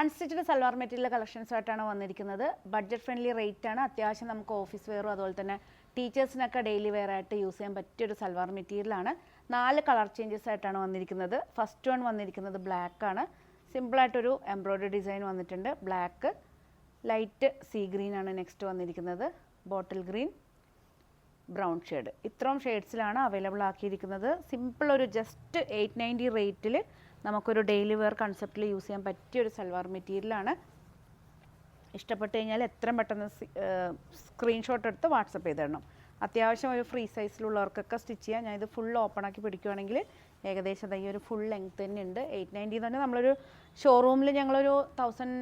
Unstitched salwar material collections ആയിട്ടാണ് വന്നിരിക്കുന്നത്. Budget friendly rate ആണ്. അത്യാവശ്യം നമുക്ക് ഓഫീസ് വെയറും അതുപോലെ തന്നെ ടീച്ചേഴ്സിനൊക്കെ ഡെയിലി വെയർ ആയിട്ട് യൂസ് ചെയ്യാൻ പറ്റിയൊരു സൽവാർ മെറ്റീരിയലാണ്. 4 കളർ ചേഞ്ചസ് ആയിട്ടാണ് വന്നിരിക്കുന്നത്. ഫസ്റ്റ് വൺ വന്നിരിക്കുന്നത് ബ്ലാക്ക് ആണ്. സിമ്പിളായിട്ടൊരു എംബ്രോയ്ഡറി ഡിസൈൻ വന്നിട്ടുണ്ട്. ബ്ലാക്ക്, ലൈറ്റ് സീ ഗ്രീൻ ആണ് നെക്സ്റ്റ് വന്നിരിക്കുന്നത്. Bottle green, brown shade. ഇത്രയും ഷെയ്ഡ്സിലാണ് അവൈലബിൾ ആക്കിയിരിക്കുന്നത്. സിമ്പിൾ ഒരു ജസ്റ്റ് 890 റേറ്റിൽ നമുക്കൊരു ഡെയിലി വെയർ കൺസെപ്റ്റിൽ യൂസ് ചെയ്യാൻ പറ്റിയൊരു സൽവാർ മെറ്റീരിയലാണ്. ഇഷ്ടപ്പെട്ട് കഴിഞ്ഞാൽ എത്രയും പെട്ടെന്ന് സ്ക്രീൻഷോട്ട് എടുത്ത് വാട്സപ്പ് ചെയ്ത് തരണം. അത്യാവശ്യം ഒരു ഫ്രീ സൈസിലുള്ളവർക്കൊക്കെ സ്റ്റിച്ച് ചെയ്യാം. ഞാനിത് ഫുൾ ഓപ്പൺ ആക്കി പിടിക്കുകയാണെങ്കിൽ ഏകദേശം ഈ ഒരു ഫുൾ ലെങ്ത് തന്നെ ഉണ്ട്. 890 തന്നെ. നമ്മളൊരു ഷോറൂമിൽ ഞങ്ങളൊരു 1000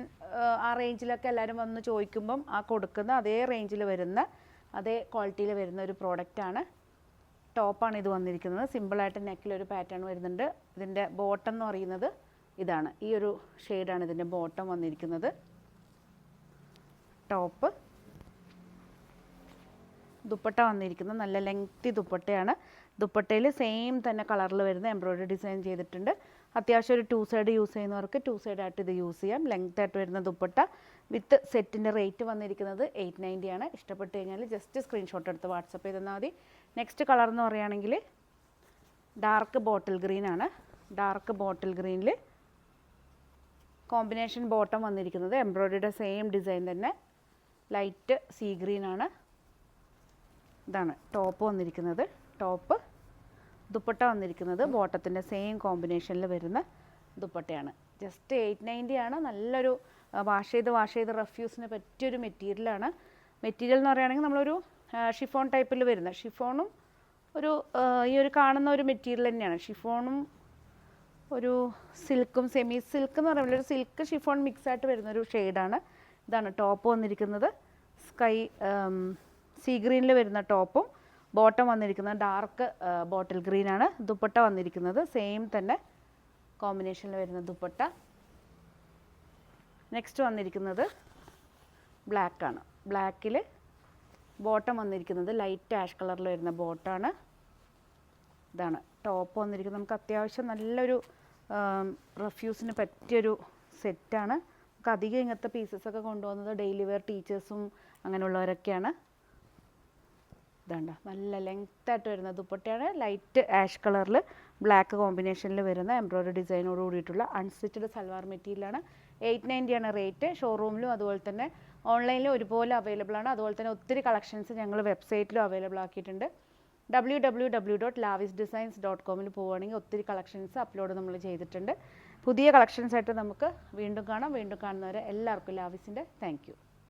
ആ റേഞ്ചിലൊക്കെ എല്ലാവരും വന്ന് ചോദിക്കുമ്പം ആ കൊടുക്കുന്ന അതേ റേഞ്ചിൽ വരുന്ന അതേ ക്വാളിറ്റിയിൽ വരുന്ന ഒരു പ്രോഡക്റ്റാണ്. ടോപ്പാണ് ഇത് വന്നിരിക്കുന്നത്. സിമ്പിളായിട്ട് നെക്കിലൊരു പാറ്റേൺ വരുന്നുണ്ട്. ഇതിൻ്റെ ബോട്ടം എന്ന് പറയുന്നത് ഇതാണ്. ഈ ഒരു ഷെയ്ഡാണ് ഇതിൻ്റെ ബോട്ടം വന്നിരിക്കുന്നത്. ടോപ്പ്, ദുപ്പട്ട വന്നിരിക്കുന്നത് നല്ല ലെങ്തി ദുപ്പട്ടയാണ്. ദുപ്പട്ടയിൽ സെയിം തന്നെ കളറിൽ വരുന്ന എംബ്രോയ്ഡറി ഡിസൈൻ ചെയ്തിട്ടുണ്ട്. അത്യാവശ്യം ഒരു 2 സൈഡ് യൂസ് ചെയ്യുന്നവർക്ക് 2 സൈഡായിട്ട് ഇത് യൂസ് ചെയ്യാം. ലെങ്ത് ആയിട്ട് വരുന്ന ദുപ്പട്ട വിത്ത് സെറ്റിൻ്റെ റേറ്റ് വന്നിരിക്കുന്നത് 890 ആണ്. ഇഷ്ടപ്പെട്ട് കഴിഞ്ഞാൽ ജസ്റ്റ് സ്ക്രീൻഷോട്ട് എടുത്ത് വാട്സപ്പ് ചെയ്ത് തന്നാൽ മതി. നെക്സ്റ്റ് കളർ എന്ന് പറയുകയാണെങ്കിൽ ഡാർക്ക് ബോട്ടിൽ ഗ്രീൻ ആണ്. ഡാർക്ക് ബോട്ടിൽ ഗ്രീനിൽ കോമ്പിനേഷൻ ബോട്ടം വന്നിരിക്കുന്നത് എംബ്രോയ്ഡറിയുടെ സെയിം ഡിസൈൻ തന്നെ. ലൈറ്റ് സീ ഗ്രീൻ ആണ്. ഇതാണ് ടോപ്പ് വന്നിരിക്കുന്നത്. ടോപ്പ്, ദുപ്പട്ട വന്നിരിക്കുന്നത് ബോട്ടത്തിൻ്റെ സെയിം കോമ്പിനേഷനിൽ വരുന്ന ദുപ്പട്ടയാണ്. ജസ്റ്റ് 890 ആണ്. നല്ലൊരു വാഷ് ചെയ്ത് റഫ്യൂസിന് പറ്റിയൊരു മെറ്റീരിയലാണ്. മെറ്റീരിയൽ എന്ന് പറയുകയാണെങ്കിൽ നമ്മളൊരു ഷിഫോൺ ടൈപ്പിൽ വരുന്ന, ഷിഫോണും ഒരു ഈ ഒരു കാണുന്ന ഒരു മെറ്റീരിയൽ തന്നെയാണ്. ഷിഫോണും ഒരു സിൽക്കും സെമി സിൽക്ക് എന്ന് പറയുമ്പോൾ ഒരു സിൽക്ക് ഷിഫോൺ മിക്സായിട്ട് വരുന്നൊരു ഷെയ്ഡാണ്. ഇതാണ് ടോപ്പ് വന്നിരിക്കുന്നത്. സ്കൈ സീ ഗ്രീനിൽ വരുന്ന ടോപ്പും ബോട്ടം വന്നിരിക്കുന്നത് ഡാർക്ക് ബോട്ടിൽ ഗ്രീനാണ്. ദുപ്പട്ട വന്നിരിക്കുന്നത് സെയിം തന്നെ കോമ്പിനേഷനിൽ വരുന്ന ദുപ്പട്ട. നെക്സ്റ്റ് വന്നിരിക്കുന്നത് ബ്ലാക്കാണ്. ബ്ലാക്കിൽ ബോട്ടം വന്നിരിക്കുന്നത് ലൈറ്റ് ആഷ് കളറിൽ വരുന്ന ബോട്ടാണ്. ഇതാണ് ടോപ്പ് വന്നിരിക്കുന്നത്. നമുക്ക് അത്യാവശ്യം നല്ലൊരു റഫ്യൂസിന് പറ്റിയൊരു സെറ്റാണ്. നമുക്ക് അധികം ഇങ്ങനത്തെ പീസസൊക്കെ കൊണ്ടുപോകുന്നത് ഡെയിലി വെയർ ടീച്ചേഴ്സും അങ്ങനെയുള്ളവരൊക്കെയാണ്. ഇതാണ്ട നല്ല ലെങ്ത്തായിട്ട് വരുന്ന ദുപ്പട്ടയാണ്. ലൈറ്റ് ആഷ് കളറിൽ ബ്ലാക്ക് കോമ്പിനേഷനിൽ വരുന്ന എംബ്രോയ്ഡറി ഡിസൈനോട് കൂടിയിട്ടുള്ള അൺസ്റ്റിച്ചഡ് സൽവാർ മെറ്റീരിയലാണ്. 890 ആണ് റേറ്റ്. ഷോറൂമിലും അതുപോലെ തന്നെ ഓൺലൈനിലും ഒരുപോലെ അവൈലബിൾ ആണ്. അതുപോലെ തന്നെ ഒത്തിരി കളക്ഷൻസ് ഞങ്ങൾ വെബ്സൈറ്റിലും അവൈലബിൾ ആക്കിയിട്ടുണ്ട്. www.lavisdesigns.com പോവുകയാണെങ്കിൽ ഒത്തിരി കളക്ഷൻസ് അപ്ലോഡ് നമ്മൾ ചെയ്തിട്ടുണ്ട്. പുതിയ കളക്ഷൻസ് ആയിട്ട് നമുക്ക് വീണ്ടും കാണാം. വീണ്ടും കാണുന്നവരെ എല്ലാവർക്കും ലാവിസിൻ്റെ താങ്ക് യു.